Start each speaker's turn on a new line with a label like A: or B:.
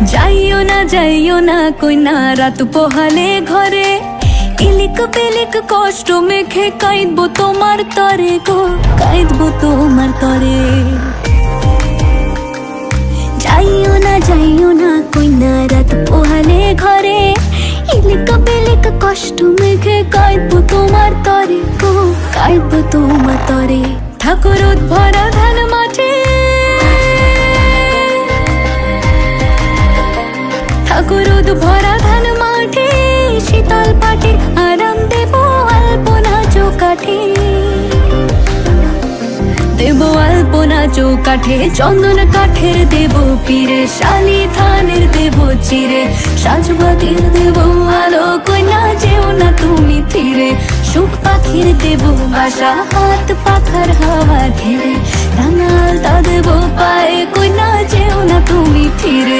A: যাইও না কইনা রাত পোহালে ঘরে, ইলিক পিলিক কষ্ট মেখে কাঁদবো তোমার তরে গো, কাঁদবো তোমার তরে। যাইও না কইনা রাত পোহালে ঘরে, ইলিক পিলিক কষ্ট মেখে কাঁদবো তোমার তরে গো, কাঁদবো তোমার তরে। ঠাকুর ভরা ধান মাঠে, ঠাকুর ভরা ধান মাঠে, শীতল পাটে আরাম দেব আলপনা চৌকাঠে, দেব আলপনা চৌকাঠে। চন্দন কাঠের দেব পীরে, শালি ধানের দেব চিরে, সাজবাতির দেব আলো কইনা যেও না তুমি ফিরে। সুখ পাখির দেব বাসা, হাত পাখার হাওয়া ঘিরে, রাঙালতা দেব পায়ে কইনা যেও না তুমি ফিরে।